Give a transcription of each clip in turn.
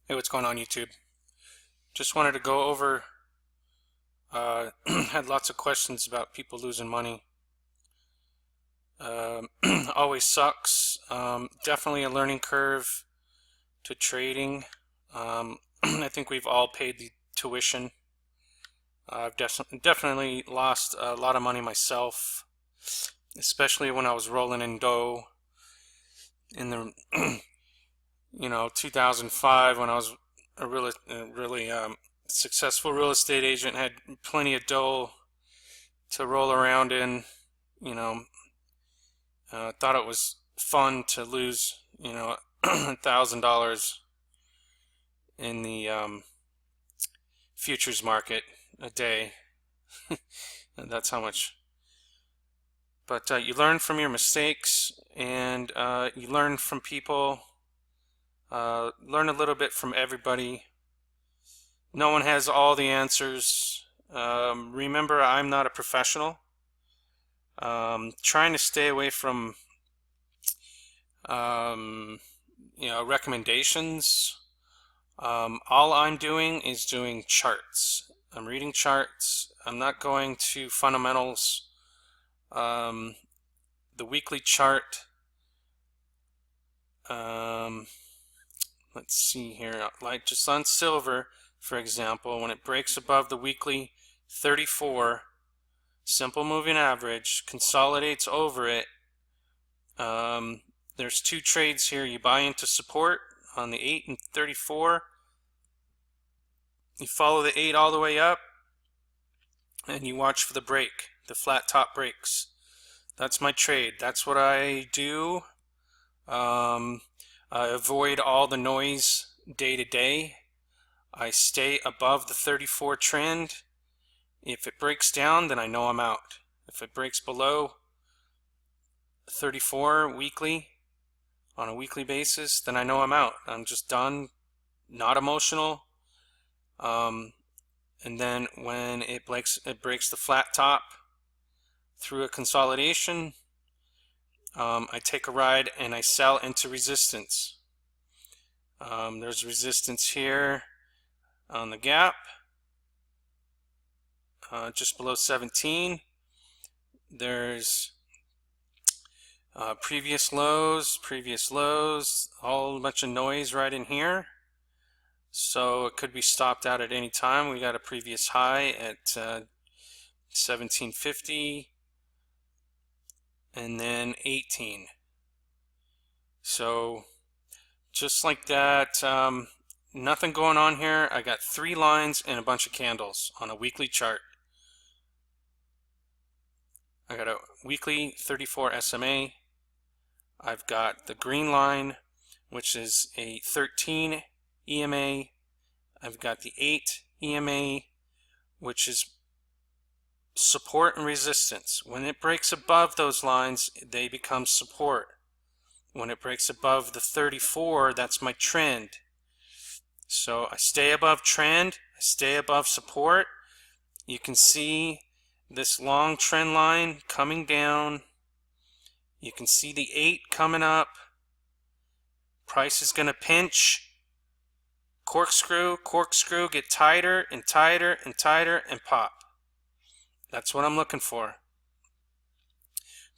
Hey, what's going on, YouTube? Just wanted to go over, had lots of questions about people losing money. Always sucks. Definitely a learning curve to trading. I think we've all paid the tuition. I've definitely lost a lot of money myself, especially when I was rolling in dough in the 2005, when I was a really successful real estate agent, had plenty of dough to roll around in. You know, thought it was fun to lose, $1,000 in the futures market a day. And that's how much. But you learn from your mistakes, and you learn from people. Learn a little bit from everybody. No one has all the answers. Remember, I'm not a professional. Trying to stay away from recommendations. All I'm doing is doing charts. I'm reading charts. I'm not going to fundamentals. The weekly chart, let's see here, like just on silver, for example, when it breaks above the weekly 34 simple moving average, consolidates over it, there's two trades here. You buy into support on the 8 and 34. You follow the 8 all the way up, and you watch for the break, the flat top breaks. That's my trade. That's what I do. I avoid all the noise day to day. I stay above the 34 trend. If it breaks down, then I know I'm out. If it breaks below 34 weekly, on a weekly basis, then I know I'm out. I'm just done, not emotional. And then when it breaks the flat top through a consolidation, I take a ride and I sell into resistance. There's resistance here on the gap, just below 17. There's previous lows, all a bunch of noise right in here. So it could be stopped out at any time. We got a previous high at 1750 and then 18. So just like that, nothing going on here. I got 3 lines and a bunch of candles on a weekly chart. I got a weekly 34 SMA. I've got the green line, which is a 13 EMA. I've got the 8 EMA, which is support and resistance. When it breaks above those lines, they become support. When it breaks above the 34, that's my trend. So I stay above trend, I stay above support. You can see this long trend line coming down. You can see the 8 coming up. Price is going to pinch. Corkscrew, get tighter and tighter and tighter and pop. That's what I'm looking for.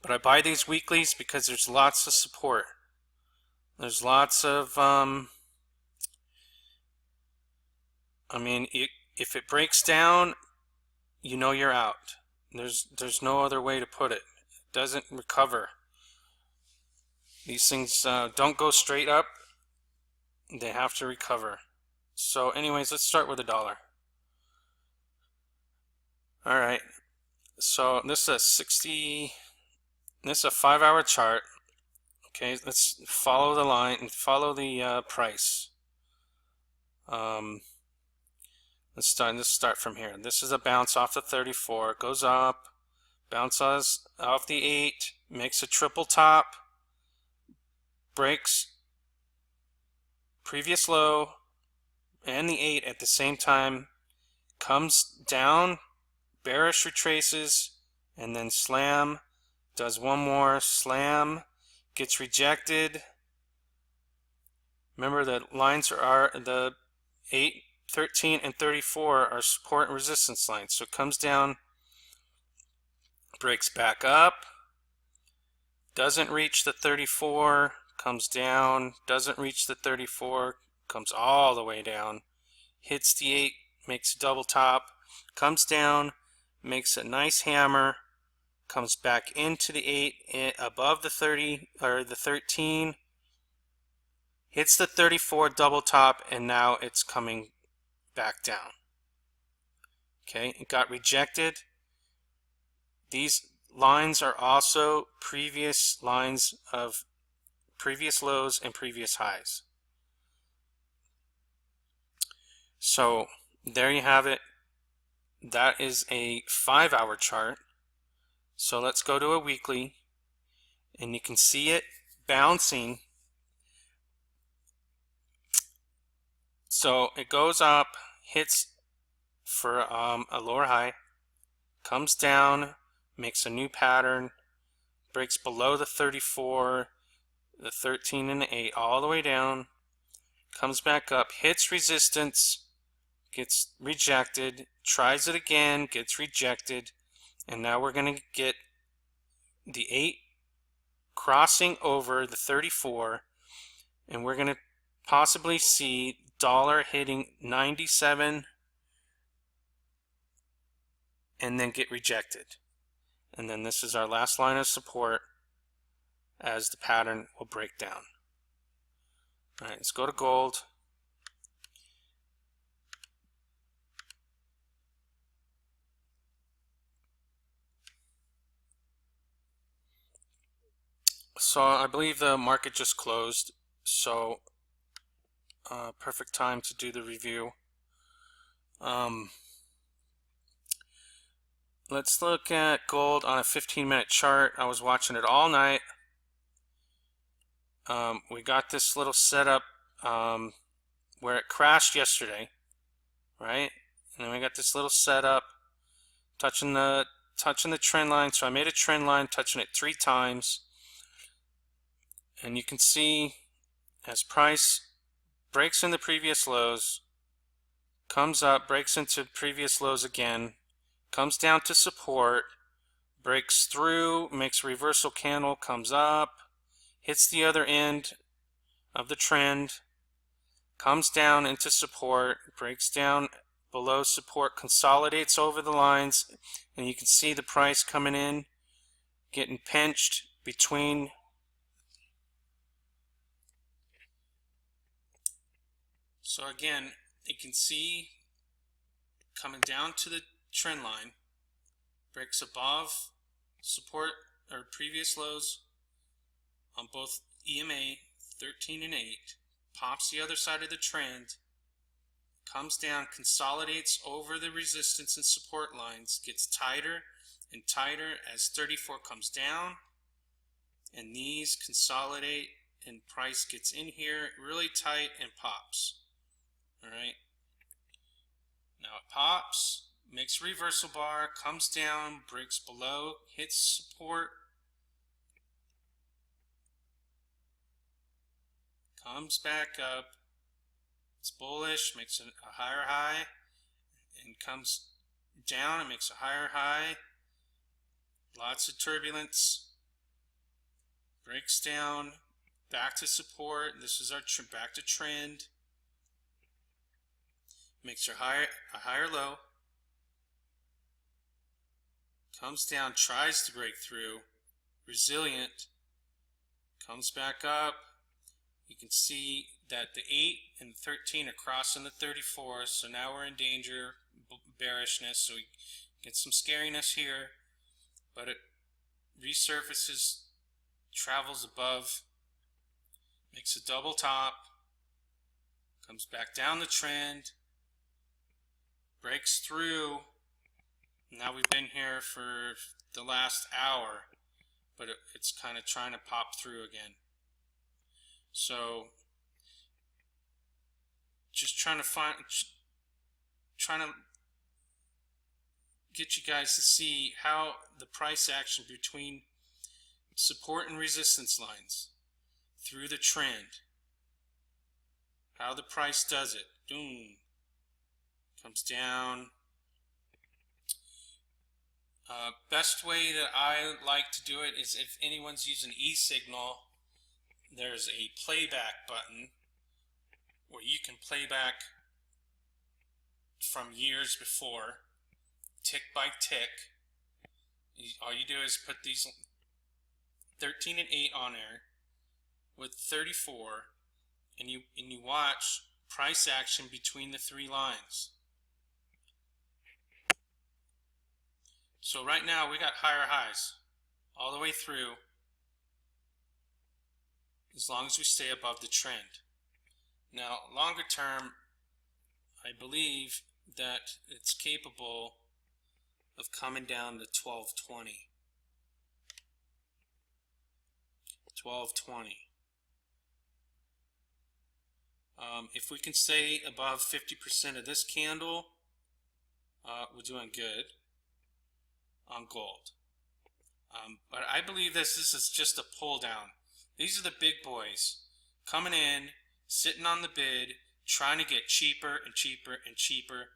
But I buy these weeklies because there's lots of support. There's lots of, if it breaks down, you know you're out. There's no other way to put it. It doesn't recover. These things don't go straight up. They have to recover. So anyways, let's start with the dollar. Alright, so this is a 5-hour chart. Okay, let's follow the line and follow the price. Let's start from here. This is a bounce off the 34, goes up, bounces off the 8, makes a triple top, breaks previous low and the 8 at the same time, comes down, bearish retraces, and then slam, does one more slam, gets rejected, Remember, the lines are the 8, 13, and 34 are support and resistance lines. So it comes down, breaks back up, doesn't reach the 34, comes down, doesn't reach the 34, comes all the way down, hits the 8, makes a double top, comes down, makes a nice hammer, comes back into the 8 above the 30 or the 13, hits the 34 double top, and now it's coming back down. Okay, it got rejected. These lines are also previous lines of previous lows and previous highs. So there you have it. That is a 5-hour chart. So let's go to a weekly, and you can see it bouncing. So it goes up, hits for a lower high, comes down, makes a new pattern, breaks below the 34, the 13 and the 8, all the way down, comes back up, hits resistance, gets rejected, tries it again, gets rejected, and now we're going to get the 8 crossing over the 34, and we're going to possibly see dollar hitting 97 and then get rejected. And then this is our last line of support as the pattern will break down. All right, let's go to gold. So I believe the market just closed, so perfect time to do the review. Let's look at gold on a 15-minute chart. I was watching it all night. We got this little setup where it crashed yesterday, right? And then we got this little setup touching the trend line. So I made a trend line touching it 3 times, and you can see as price breaks in the previous lows, comes up, breaks into previous lows again, comes down to support, breaks through, makes a reversal candle, comes up, hits the other end of the trend, comes down into support, breaks down below support, consolidates over the lines, and you can see the price coming in, getting pinched between so again, you can see coming down to the trend line, breaks above support or previous lows on both EMA 13 and 8, pops the other side of the trend, comes down, consolidates over the resistance and support lines, gets tighter and tighter as 34 comes down, and these consolidate and price gets in here really tight and pops. All right, now it pops, makes a reversal bar, comes down, breaks below, hits support, comes back up, it's bullish, makes a higher high, and comes down and makes a higher high, lots of turbulence, breaks down, back to support, this is our back to trend, makes a higher low, comes down, tries to break through, resilient, comes back up. You can see that the 8 and 13 are crossing the 34, so now we're in danger, bearishness, so we get some scariness here, but it resurfaces, travels above, makes a double top, comes back down the trend, breaks through. Now we've been here for the last hour, but it's kind of trying to pop through again. So just trying to get you guys to see how the price action between support and resistance lines through the trend how the price does it. Boom. Comes down. Best way that I like to do it is if anyone's using e-signal, there's a playback button where you can play back from years before, tick by tick. All you do is put these 13 and 8 on there with 34, and you watch price action between the three lines. So right now we got higher highs all the way through, as long as we stay above the trend. Now longer term, I believe that it's capable of coming down to 1220. 1220. If we can stay above 50% of this candle, we're doing good on gold. But I believe this is just a pull down. These are the big boys coming in, sitting on the bid, trying to get cheaper and cheaper and cheaper,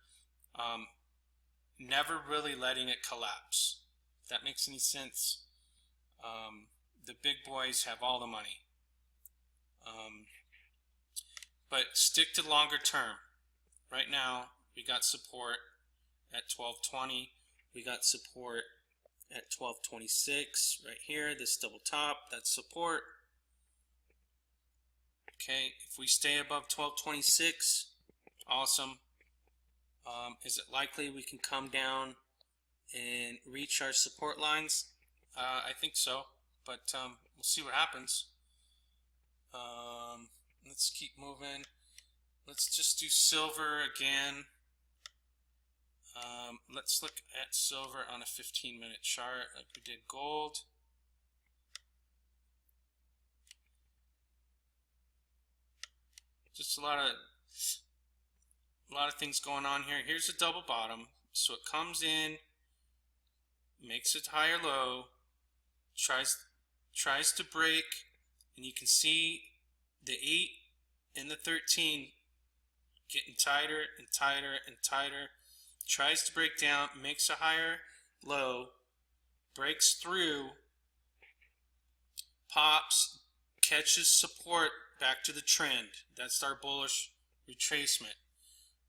never really letting it collapse. If that makes any sense. The big boys have all the money. But stick to longer term. Right now, we got support at 1220. We got support at 1226 right here. This double top, that's support. Okay, if we stay above 1226, awesome. Is it likely we can come down and reach our support lines? I think so, but we'll see what happens. Let's keep moving. Let's just do silver again. Let's look at silver on a 15-minute chart like we did gold. Just a lot of things going on here. Here's a double bottom. So it comes in, makes it higher low, tries to break, and you can see the 8 and the 13 getting tighter and tighter and tighter. Tries to break down, makes a higher low, breaks through, pops, catches support back to the trend. That's our bullish retracement.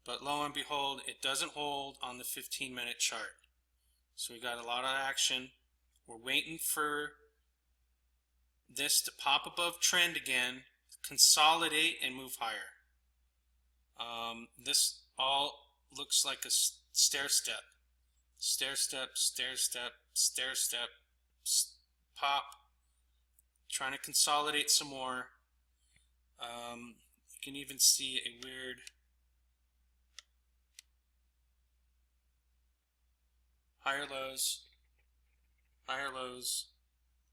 But lo and behold, it doesn't hold on the 15-minute chart. So we got a lot of action. We're waiting for this to pop above trend again, consolidate, and move higher. This all looks like a stair step. Stair step, stair step, stair step, pop. Trying to consolidate some more. You can even see a weird higher lows,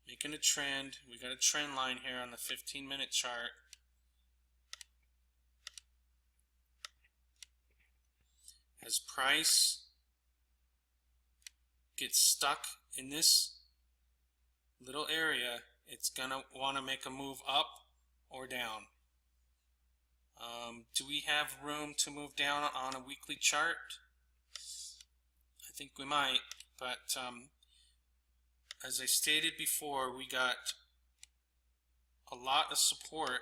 making a trend. We got a trend line here on the 15-minute chart. As price gets stuck in this little area, it's gonna want to make a move up or down. Do we have room to move down on a weekly chart? I think we might, but as I stated before, we got a lot of support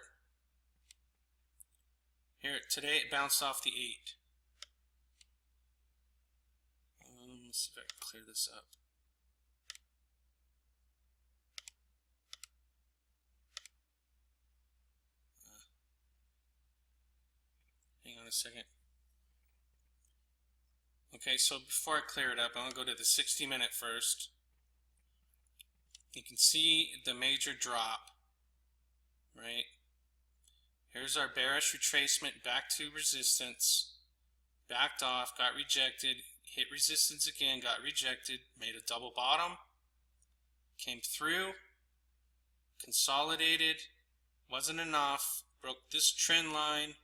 here. Today it bounced off the 8. Let's see if I can clear this up. Hang on a second. Okay, so before I clear it up, I'm going to go to the 60-minute first. You can see the major drop, right? Here's our bearish retracement back to resistance. Backed off, got rejected, hit resistance again, got rejected, made a double bottom, came through, consolidated, wasn't enough, broke this trend line,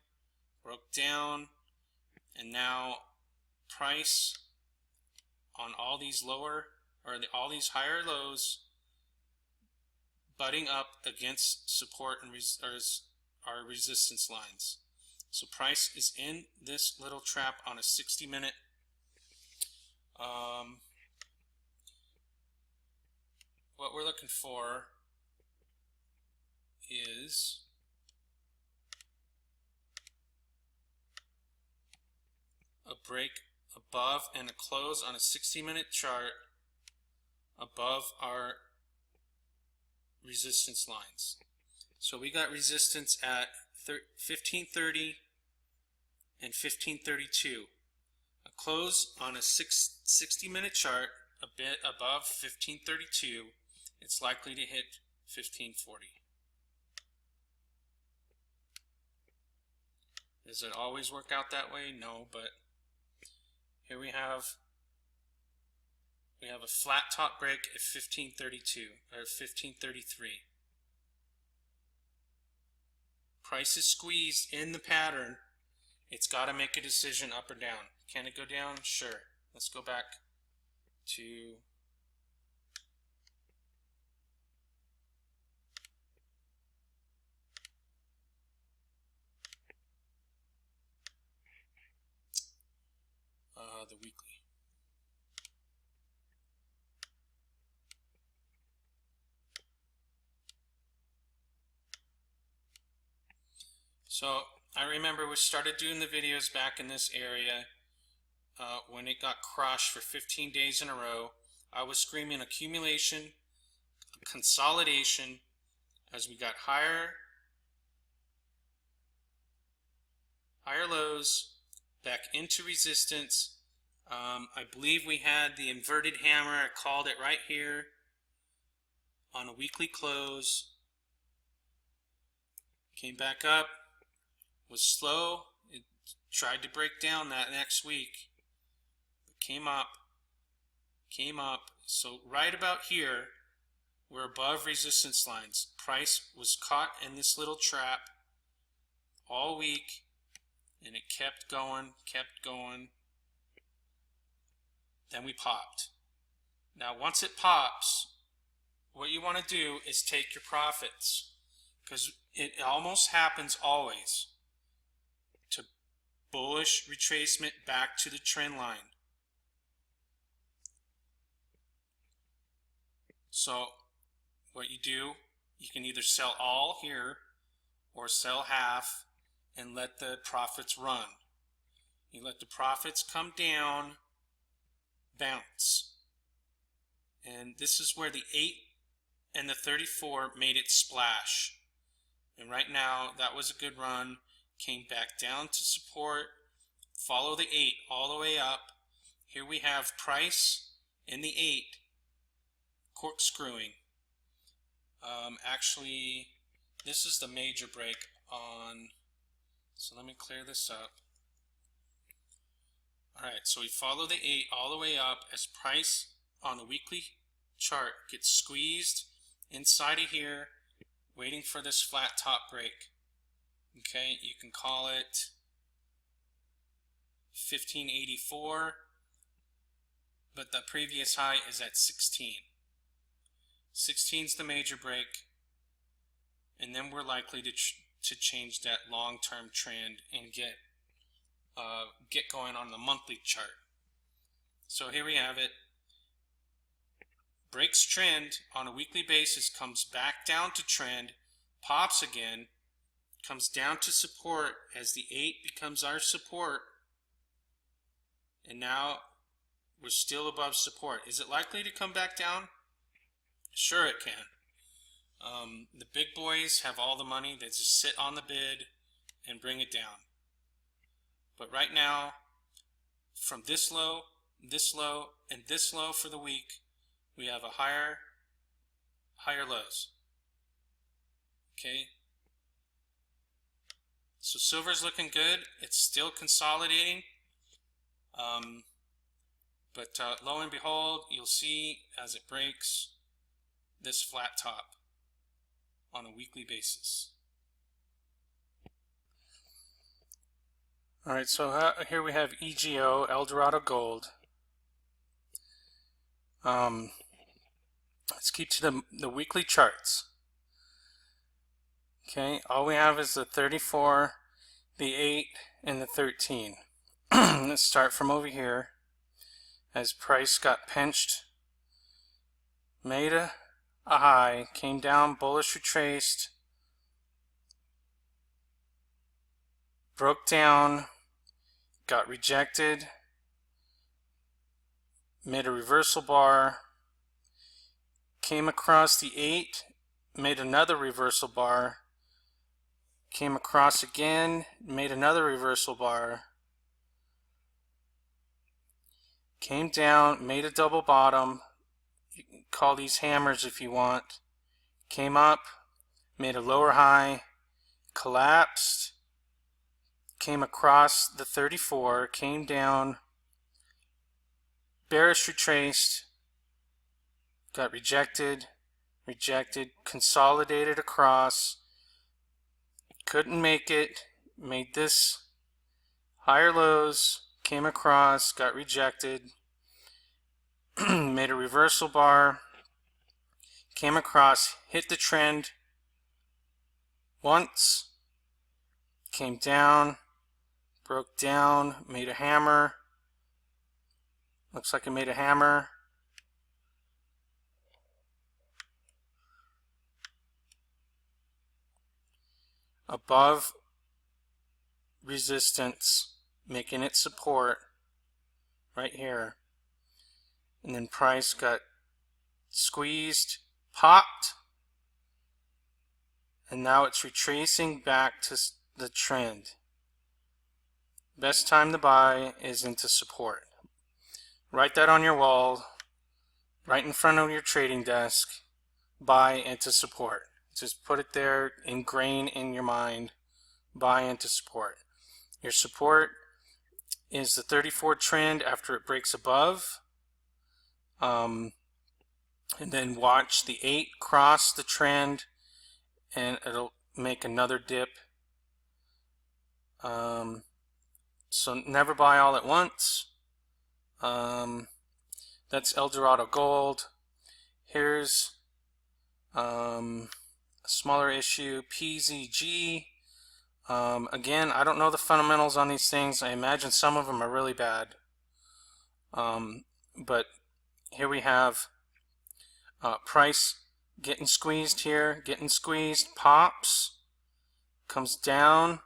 broke down, and now price on all these lower, or all these higher lows, butting up against support and our resistance lines. So price is in this little trap on a 60-minute. What we're looking for is a break above and a close on a 60-minute chart above our resistance lines. So we got resistance at 1530 and 1532. A close on a 60-minute chart a bit above 1532, it's likely to hit 1540. Does it always work out that way? No, but here we have a flat top break at 1532 or 1533. Price is squeezed in the pattern. It's got to make a decision up or down. Can it go down? Sure. Let's go back to the weekly. So I remember we started doing the videos back in this area when it got crushed for 15 days in a row. I was screaming accumulation, consolidation, as we got higher lows, back into resistance. I believe we had the inverted hammer. I called it right here on a weekly close. Came back up, was slow. It tried to break down that next week, but came up. So right about here, we're above resistance lines. Price was caught in this little trap all week, and it kept going. Then we popped. Now once it pops, what you want to do is take your profits, because it almost happens always to bullish retracement back to the trend line. So what you do, you can either sell all here or sell half and let the profits run. You let the profits come down, bounce. And this is where the 8 and the 34 made it splash. And right now, that was a good run. Came back down to support. Follow the 8 all the way up. Here we have price in the 8 corkscrewing. Actually, this is the major break on, so let me clear this up. Alright, so we follow the 8 all the way up as price on the weekly chart gets squeezed inside of here, waiting for this flat top break. Okay, you can call it 1584, but the previous high is at 16. 16 is the major break, and then we're likely to change that long-term trend and get going on the monthly chart. So here we have it. Breaks trend on a weekly basis, comes back down to trend, pops again, comes down to support as the 8 becomes our support, and now we're still above support. Is it likely to come back down? Sure it can. The big boys have all the money. They just sit on the bid and bring it down. But right now, from this low, and this low for the week, we have a higher lows. Okay. So silver's looking good. It's still consolidating. But lo and behold, you'll see as it breaks this flat top on a weekly basis. Alright, so here we have EGO, Eldorado Gold. Let's keep to the weekly charts. Okay, all we have is the 34 the 8 and the 13. Let's start from over here. As price got pinched, made a high, came down, bullish retraced, broke down, got rejected, made a reversal bar, came across the 8, made another reversal bar, came across again, made another reversal bar, came down, made a double bottom, you can call these hammers if you want, came up, made a lower high, collapsed, came across the 34, came down, bearish retraced, got rejected, consolidated across, couldn't make it, made this higher lows, came across, got rejected, made a reversal bar, came across, hit the trend once, came down, broke down, made a hammer, looks like it made a hammer, above resistance, making it support right here, and then price got squeezed, popped, and now it's retracing back to the trend. Best time to buy is into support. Write that on your wall, right in front of your trading desk. Buy into support. Just put it there, ingrain in your mind. Buy into support. Your support is the 34 trend after it breaks above. And then watch the 8 cross the trend, and it'll make another dip. So never buy all at once. That's Eldorado Gold. Here's a smaller issue, PZG. Again, I don't know the fundamentals on these things. I imagine some of them are really bad. But here we have price getting squeezed here, getting squeezed, pops, comes down,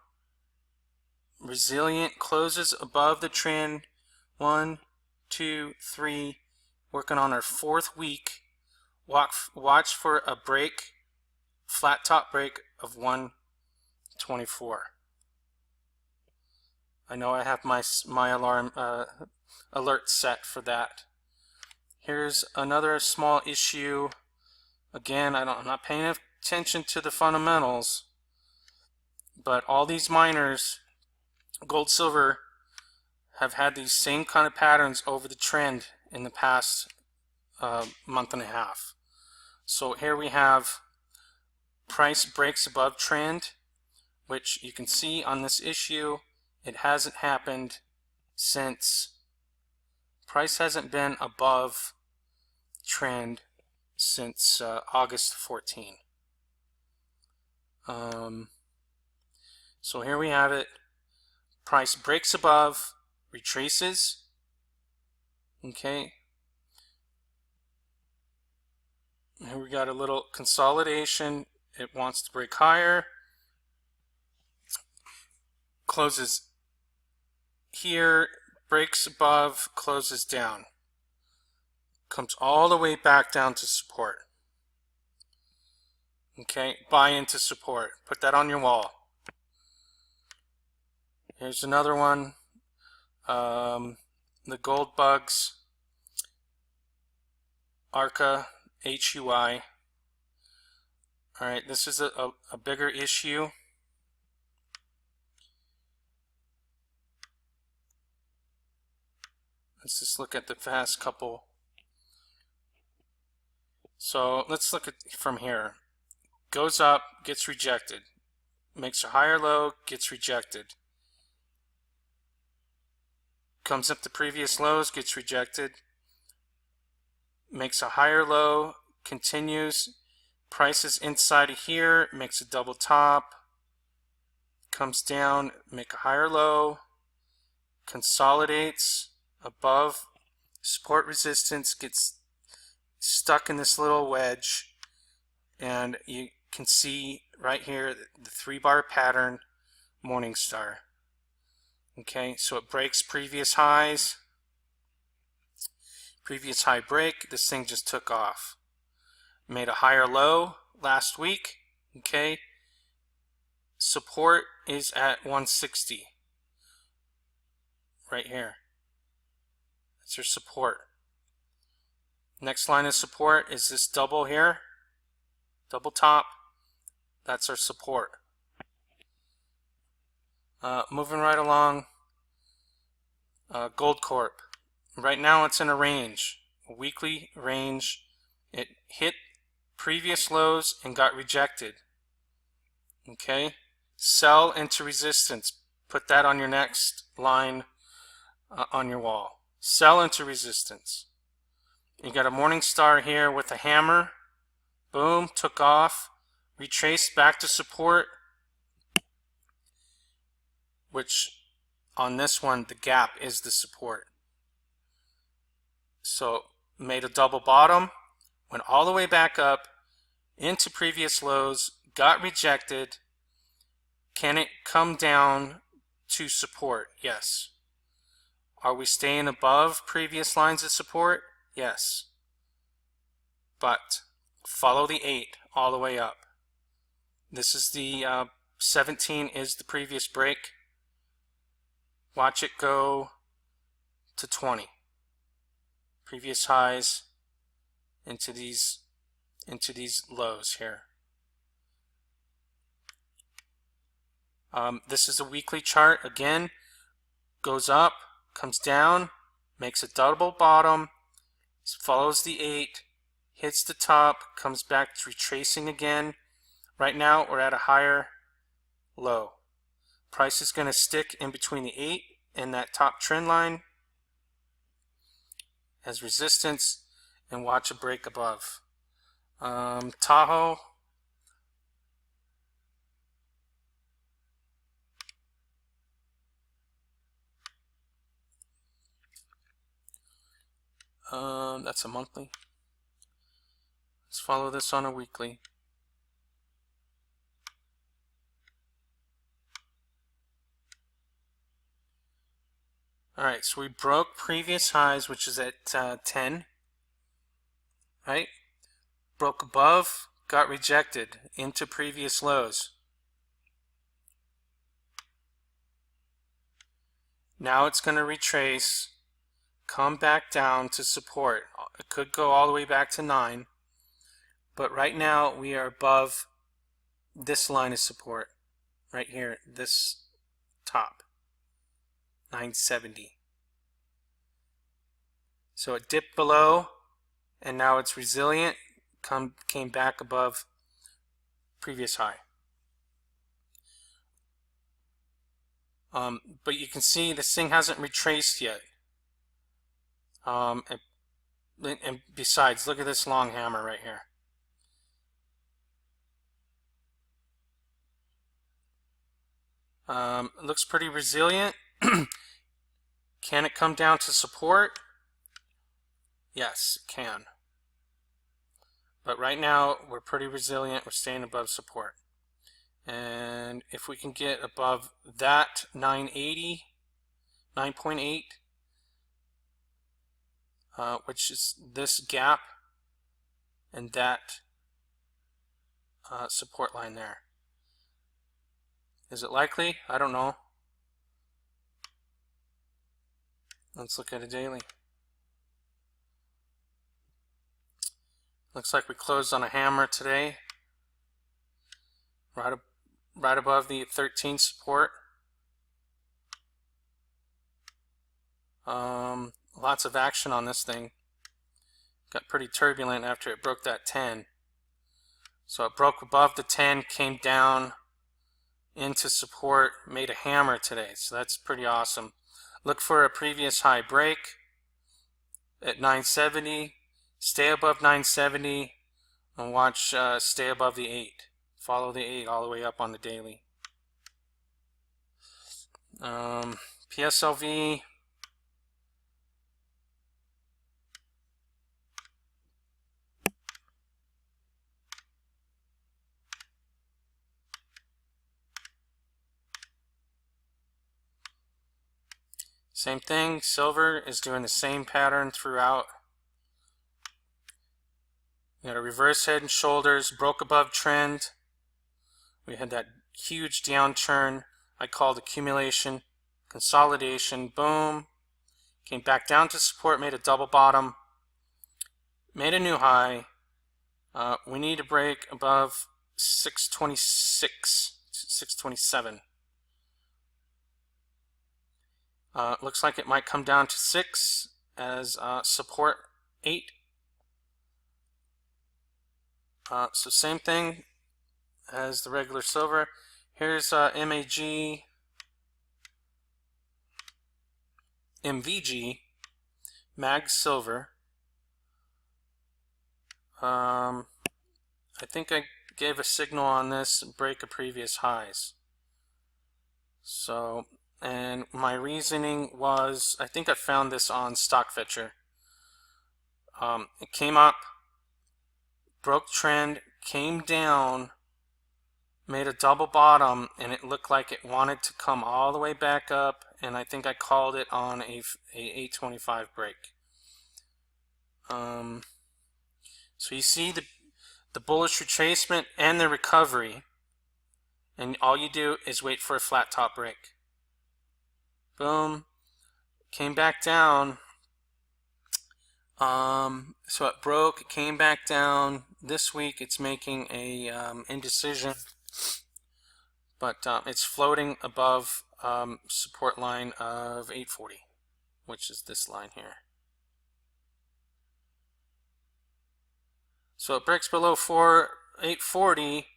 resilient, closes above the trend. 1, 2, 3, working on our 4th week. Watch for a break, flat top break of 124. I know I have my alarm alert set for that. Here's another small issue. Again, I'm not paying attention to the fundamentals, but all these miners, gold, silver, have had these same kind of patterns over the trend in the past month and a half. So here we have price breaks above trend, which you can see on this issue, it hasn't happened since price hasn't been above trend since August 14. So here we have it. Price breaks above, retraces. Okay. Here we got a little consolidation. It wants to break higher. Closes here, breaks above, closes down. Comes all the way back down to support. Okay, buy into support. Put that on your wall. Here's another one. The gold bugs. ARCA, HUI. Alright, this is a bigger issue. Let's just look at the past couple. So let's look at from here. Goes up, gets rejected. Makes a higher low, gets rejected. Comes up to previous lows, gets rejected. Makes a higher low, continues. Price is inside of here, makes a double top. comes down, make a higher low, consolidates above support resistance, gets stuck in this little wedge, and you can see right here the 3-bar pattern morning star. Okay, so it breaks previous highs, previous high break, this thing just took off. Made a higher low last week. Okay, support is at 160 right here. That's your support. Next line of support is this double here, double top. That's our support. Moving right along, Gold Corp. Right now it's in a range, a weekly range. It hit previous lows and got rejected. Okay, sell into resistance. Put that on your next line on your wall. Sell into resistance. You got a morning star here with a hammer. Boom, took off, retraced back to support, which on this one the gap is the support. So made a double bottom, went all the way back up into previous lows, got rejected. Can it come down to support? Yes. Are we staying above previous lines of support? Yes. But follow the 8 all the way up. This is the 17 is the previous break. Watch it go to 20. Previous highs into these lows here. This is a weekly chart. Again, goes up, comes down, makes a double bottom, follows the 8, hits the top, comes back retracing again. Right now we're at a higher low. Price is going to stick in between the 8 and that top trend line as resistance, and watch a break above. Tahoe, that's a monthly. Let's follow this on a weekly. Alright, so we broke previous highs, which is at 10, right? Broke above, got rejected into previous lows. Now it's going to retrace, come back down to support. It could go all the way back to 9, but right now we are above this line of support right here, this top. 970. So it dipped below and now it's resilient, came back above previous high. But you can see this thing hasn't retraced yet. And besides, look at this long hammer right here. It looks pretty resilient. Can it come down to support? Yes, it can. But right now, we're pretty resilient. We're staying above support. And if we can get above that 980, 9.8, which is this gap and that support line there. Is it likely? I don't know. Let's look at a daily. Looks like we closed on a hammer today, right above the 13 support. Lots of action on this thing. Got pretty turbulent after it broke that 10. So it broke above the 10, came down into support, made a hammer today. So that's pretty awesome. Look for a previous high break at 970. Stay above 970 and watch stay above the 8. Follow the 8 all the way up on the daily. PSLV, same thing. Silver is doing the same pattern throughout. We had a reverse head and shoulders, broke above trend. We had that huge downturn I called accumulation, consolidation, boom. Came back down to support, made a double bottom, made a new high. We need to break above 626, 627. Looks like it might come down to 6 as support 8. So same thing as the regular silver. Here's MAG, MVG, MAG silver. I think I gave a signal on this, break of previous highs. So, and my reasoning was, I think I found this on StockFetcher. It came up, broke trend, came down, made a double bottom, and it looked like it wanted to come all the way back up, and I think I called it on a 825 break. So you see the bullish retracement and the recovery, and all you do is wait for a flat top break. Boom, came back down. So it broke, it came back down. This week it's making a indecision, but it's floating above support line of 840, which is this line here. So it breaks below 840.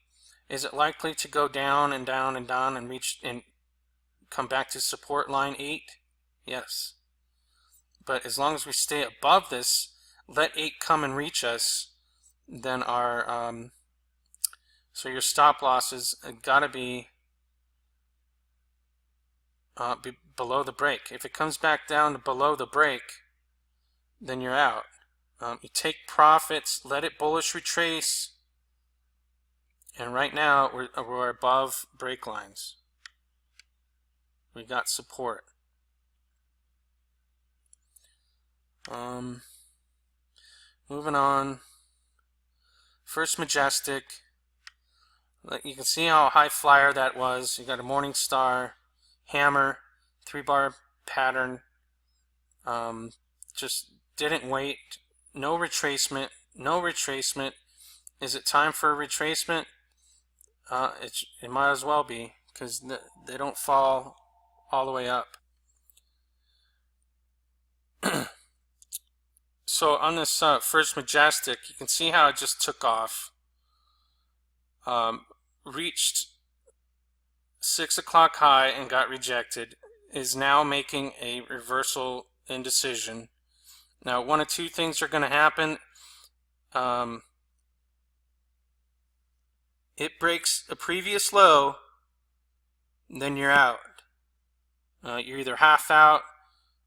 Is it likely to go down and down and down and reach and come back to support line 8? Yes. But as long as we stay above this, let 8 come and reach us, then our so your stop losses gotta be below the break. If it comes back down to below the break, then you're out. You take profits, let it bullish retrace, and right now we're above break lines. We got support. Moving on. First Majestic. You can see how high flyer that was. You got a morning star, hammer, 3-bar pattern. Just didn't wait. No retracement. No retracement. Is it time for a retracement? It might as well be, because they don't fall all the way up. So on this First Majestic, you can see how it just took off. Reached 6 o'clock high and got rejected. Is now making a reversal indecision. Now, one of two things are going to happen. It breaks a previous low, then you're out. You're either half out,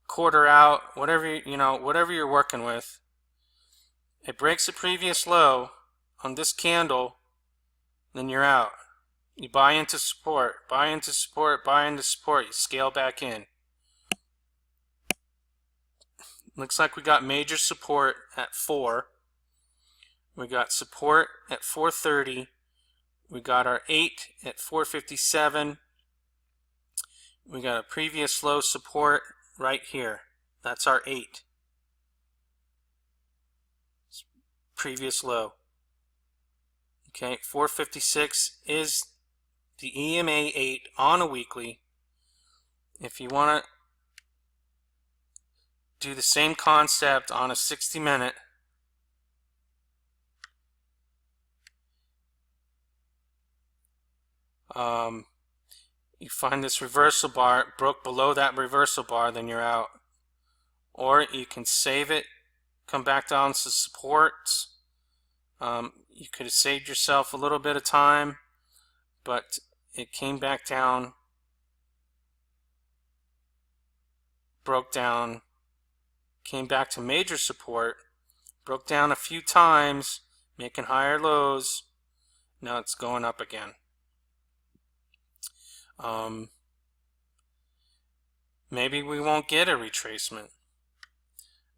quarter out, whatever whatever you're working with. It breaks a previous low on this candle, then you're out. You buy into support, buy into support, buy into support. You scale back in. Looks like we got major support at 4. We got support at 430. We got our 8 at 457. We got a previous low support right here. That's our 8. Previous low. Okay, 456 is the EMA 8 on a weekly. If you want to do the same concept on a 60-minute, you find this reversal bar, broke below that reversal bar, then you're out. Or you can save it, come back down to supports. You could have saved yourself a little bit of time, but it came back down broke down, came back to major support, broke down a few times, making higher lows. Now it's going up again. Maybe we won't get a retracement.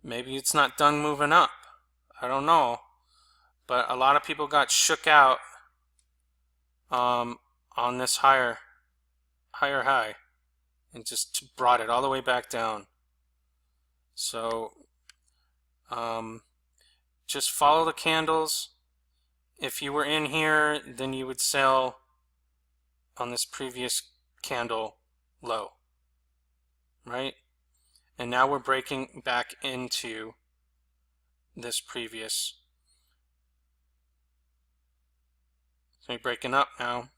Maybe it's not done moving up. I don't know. But a lot of people got shook out on this higher high and just brought it all the way back down. So just follow the candles. If you were in here, then you would sell on this previous candle low, right? And now we're breaking back into this previous. So we're breaking up now.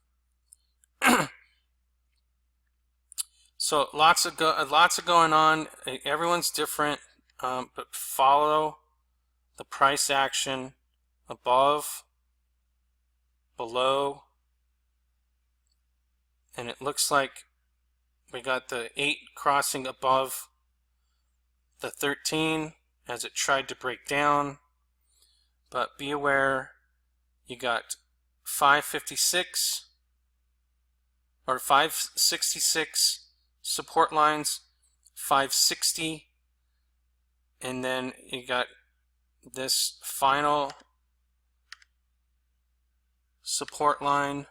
So lots of going on. Everyone's different, but follow the price action above, below, and it looks like we got the 8 crossing above the 13 as it tried to break down, but be aware you got 556 or 566 support lines, 560, and then you got this final support line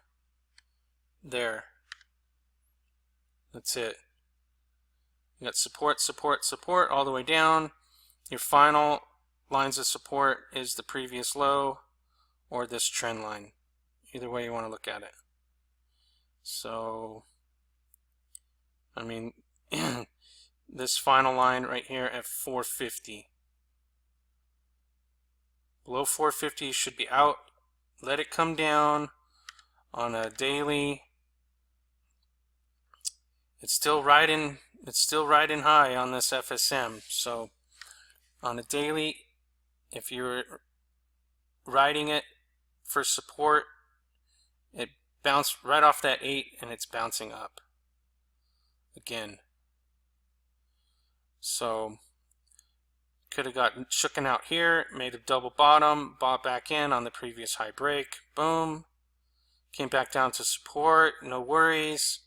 there. That's it. You got support, support, support all the way down. Your final lines of support is the previous low or this trend line. Either way you want to look at it. So, I mean, this final line right here at 450. Below 450 should be out. Let it come down on a daily. It's still riding high on this FSM. So on a daily, if you're riding it for support, it bounced right off that 8 and it's bouncing up again. So could have gotten shooken out here, made a double bottom, bought back in on the previous high break, boom, came back down to support, no worries,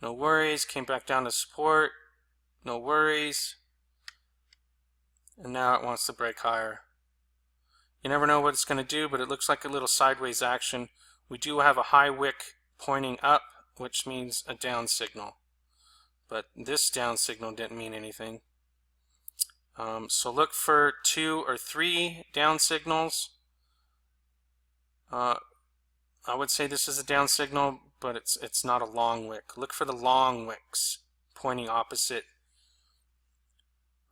no worries, came back down to support, no worries, and now it wants to break higher. You never know what it's going to do, but it looks like a little sideways action. We do have a high wick pointing up, which means a down signal, but this down signal didn't mean anything. So look for 2 or 3 down signals. I would say this is a down signal, but it's not a long wick. Look for the long wicks pointing opposite.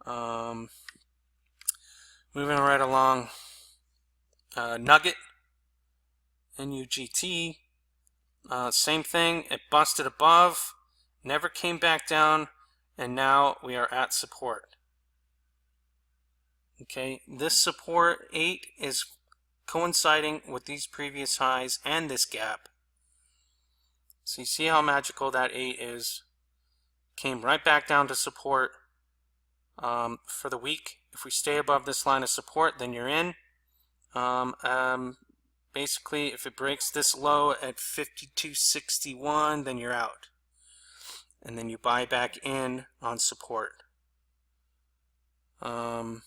Moving right along. Nugget, NUGT. Same thing. It busted above, never came back down, and now we are at support. Okay, this support 8 is coinciding with these previous highs and this gap. So you see how magical that 8 is. Came right back down to support for the week. If we stay above this line of support, then you're in. Basically, if it breaks this low at 52.61, then you're out. And then you buy back in on support. No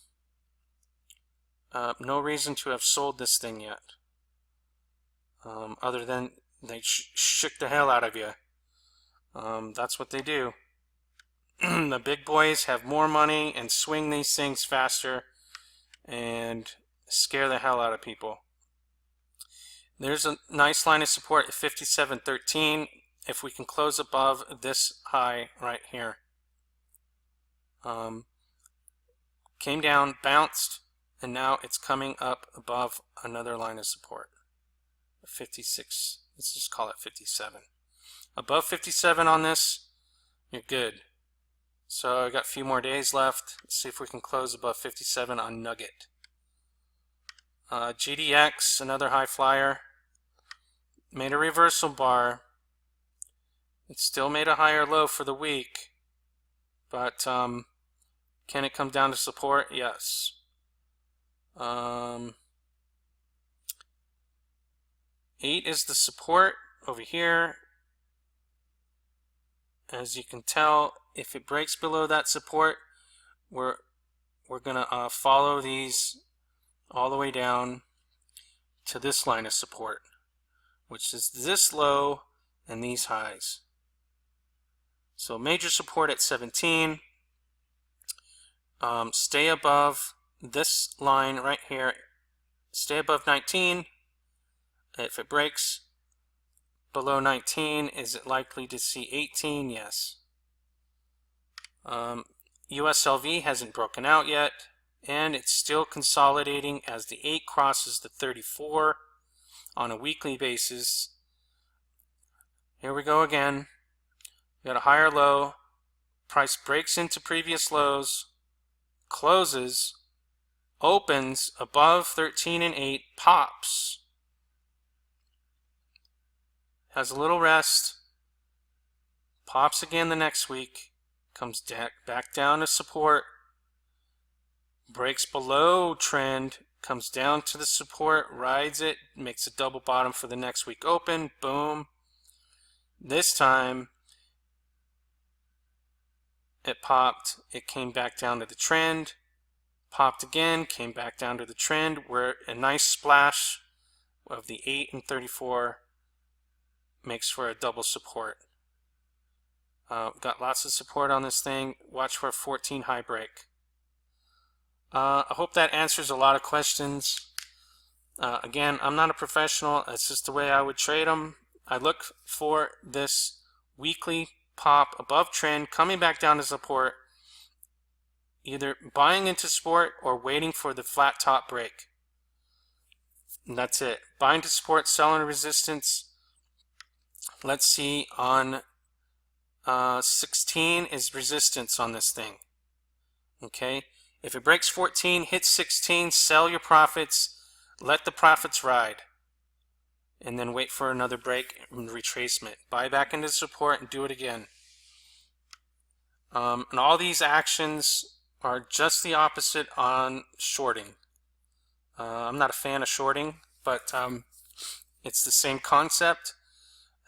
reason to have sold this thing yet, other than they shook the hell out of you. That's what they do. The big boys have more money and swing these things faster and scare the hell out of people. There's a nice line of support at 57.13 if we can close above this high right here. Came down, bounced, and now it's coming up above another line of support. 56, let's just call it 57. Above 57 on this, you're good. So I got a few more days left. Let's see if we can close above 57 on Nugget. GDX, another high flyer, made a reversal bar. It still made a higher low for the week, but Can it come down to support? Yes. 8 is the support over here. As you can tell, if it breaks below that support, we're gonna follow these all the way down to this line of support, which is this low and these highs. So major support at 17. Stay above this line right here. Stay above 19. If it breaks below 19, is it likely to see 18? Yes. USLV hasn't broken out yet, and it's still consolidating as the 8 crosses the 34 on a weekly basis. Here we go again. We got a higher low. Price breaks into previous lows, closes, opens above 13 and 8, pops, has a little rest, pops again the next week, comes back down to support, breaks below trend, comes down to the support, rides it, makes a double bottom for the next week open, boom. This time it popped, it came back down to the trend, popped again, came back down to the trend, where a nice splash of the 8 and 34 makes for a double support. Got lots of support on this thing. Watch for a 14 high break. I hope that answers a lot of questions. Again, I'm not a professional. It's just the way I would trade them. I look for this weekly pop above trend, coming back down to support, either buying into support or waiting for the flat top break. And that's it. Buying to support, selling to resistance. Let's see, on 16 is resistance on this thing. Okay, if it breaks 14, hit 16, sell your profits, let the profits ride, and then wait for another break and retracement. Buy back into support and do it again. And all these actions are just the opposite on shorting. I'm not a fan of shorting, but it's the same concept.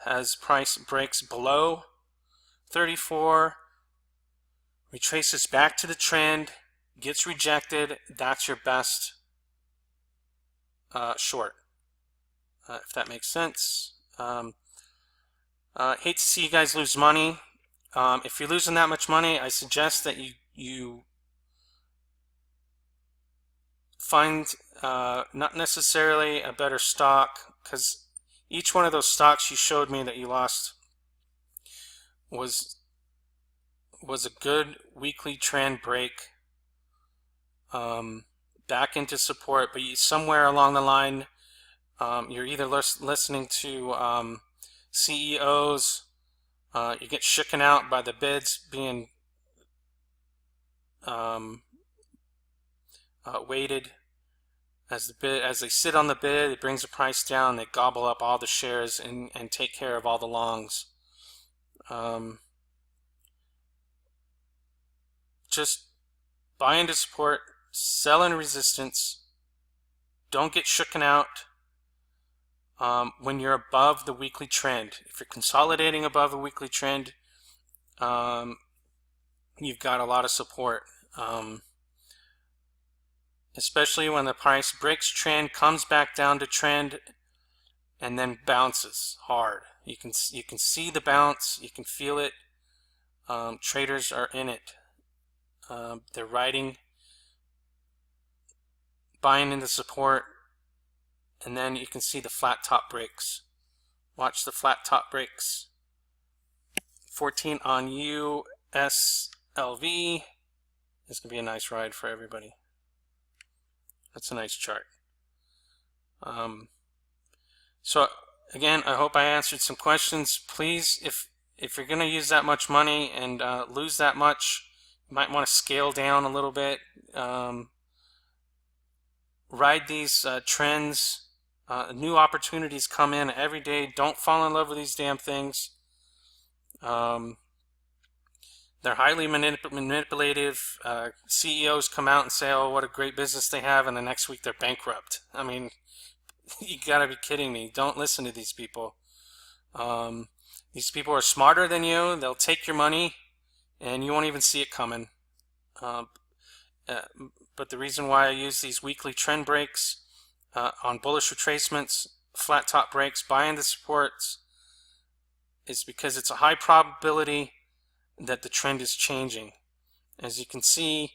As price breaks below 34, retraces back to the trend, gets rejected, that's your best short, if that makes sense. Hate to see you guys lose money. If you're losing that much money, I suggest that you find not necessarily a better stock, because each one of those stocks you showed me that you lost was a good weekly trend break back into support, but somewhere along the line you're either listening to CEOs, you get shooken out by the bids being weighted. As they sit on the bid, it brings the price down, they gobble up all the shares and take care of all the longs. Just buy into support, sell in resistance. Don't get shooken out when you're above the weekly trend. If you're consolidating above the weekly trend, you've got a lot of support. Especially when the price breaks trend, comes back down to trend, and then bounces hard. You can see the bounce, you can feel it. Traders are in it. They're riding, buying into support, and then you can see the flat top breaks. Watch the flat top breaks. 14 on USLV. This could be a nice ride for everybody. That's a nice chart. So again, I hope I answered some questions. Please, if you're going to use that much money and lose that much, you might want to scale down a little bit. Ride these trends. New opportunities come in every day. Don't fall in love with these damn things. They're highly manipulative. CEOs come out and say, oh, what a great business they have, and the next week they're bankrupt. I mean, you gotta be kidding me. Don't listen to these people. These people are smarter than you. They'll take your money and you won't even see it coming. But the reason why I use these weekly trend breaks on bullish retracements, flat top breaks, buying the supports, is because it's a high probability that the trend is changing. As you can see,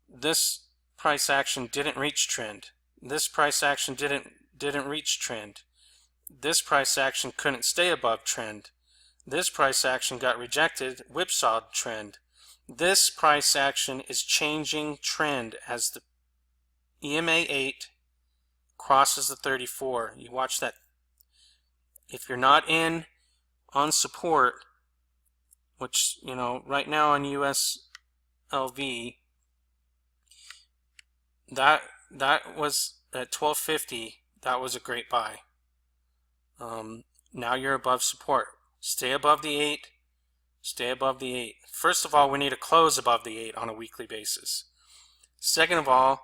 this price action didn't reach trend. This price action didn't reach trend. This price action couldn't stay above trend. This price action got rejected, whipsawed trend. This price action is changing trend as the Ema 8 crosses the 34. You watch that. If you're not in on support, which, you know, right now on USLV, that was at 1250. That was a great buy. Now you're above support. Stay above the 8. Stay above the 8. First of all, we need to close above the 8 on a weekly basis. Second of all,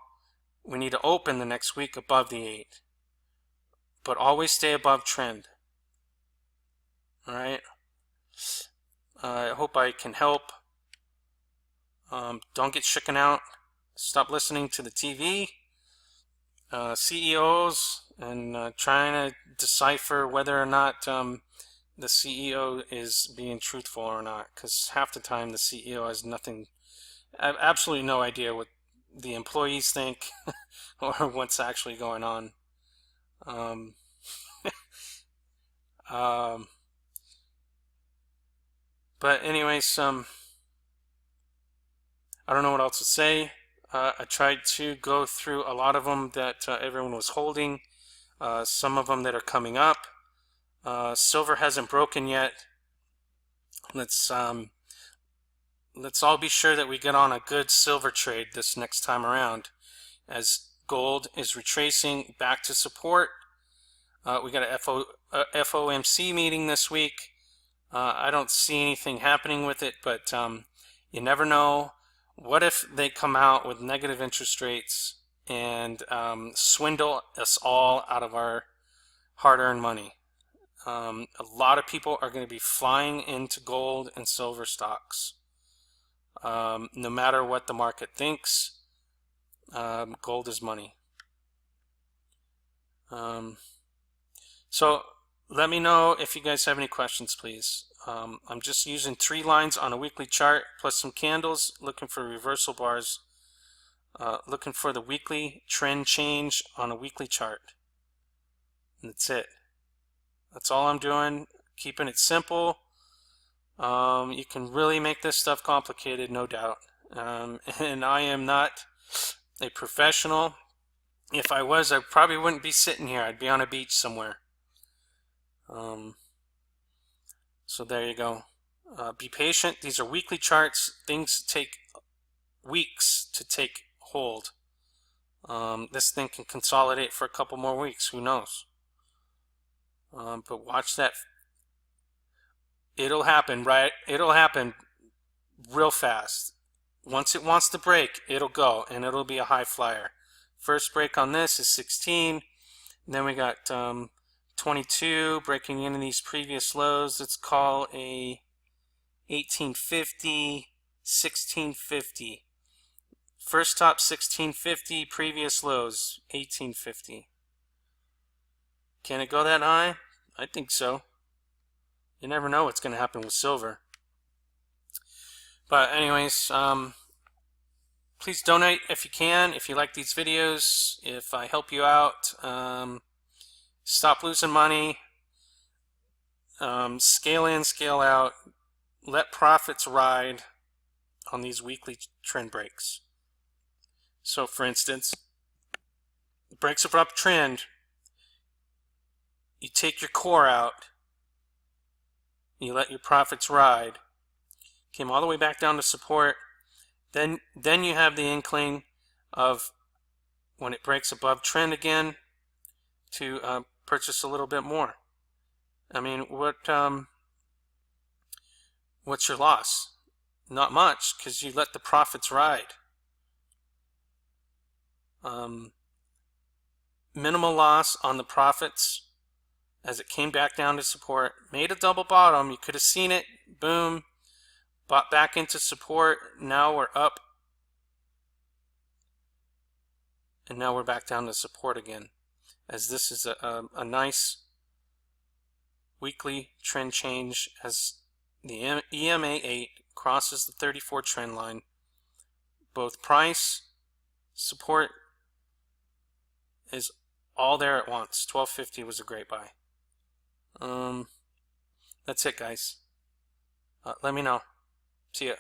we need to open the next week above the 8. But always stay above trend. Alright? I hope I can help. Don't get chicken out. Stop listening to the TV, CEOs, and trying to decipher whether or not the CEO is being truthful or not. Because half the time the CEO has nothing, absolutely no idea what the employees think or what's actually going on. But anyways, I don't know what else to say. I tried to go through a lot of them that everyone was holding, some of them that are coming up. Silver hasn't broken yet. Let's all be sure that we get on a good silver trade this next time around, as gold is retracing back to support. We got a FOMC meeting this week. I don't see anything happening with it, but you never know. What if they come out with negative interest rates and swindle us all out of our hard-earned money? A lot of people are going to be flying into gold and silver stocks. No matter what the market thinks, gold is money. So let me know if you guys have any questions, please. I'm just using 3 lines on a weekly chart plus some candles, looking for reversal bars, looking for the weekly trend change on a weekly chart. And that's it. That's all I'm doing, keeping it simple. You can really make this stuff complicated, no doubt. And I am not a professional. If I was, I probably wouldn't be sitting here. I'd be on a beach somewhere. So there you go. Be patient. These are weekly charts. Things take weeks to take hold. This thing can consolidate for a couple more weeks. Who knows? But watch that. It'll happen, right? It'll happen real fast. Once it wants to break, it'll go, and it'll be a high flyer. First break on this is 16. Then we got 22 breaking into these previous lows. Let's call a 1850, 1650. First top 1650, previous lows 1850. Can it go that high? I think so. You never know what's going to happen with silver. But anyways, please donate if you can, if you like these videos, if I help you out. Stop losing money. Scale in, scale out. Let profits ride on these weekly trend breaks. So for instance, breaks of up trend, you take your core out, you let your profits ride, came all the way back down to support, then you have the inkling of when it breaks above trend again to purchase a little bit more. I mean, what's your loss? Not much, because you let the profits ride. Minimal loss on the profits as it came back down to support. Made a double bottom. You could have seen it. Boom. Bought back into support. Now we're up. And now we're back down to support again. As this is a nice weekly trend change as the EMA 8 crosses the 34 trend line. Both price, support is all there at once. 1250 was a great buy. That's it, guys. Let me know. See ya.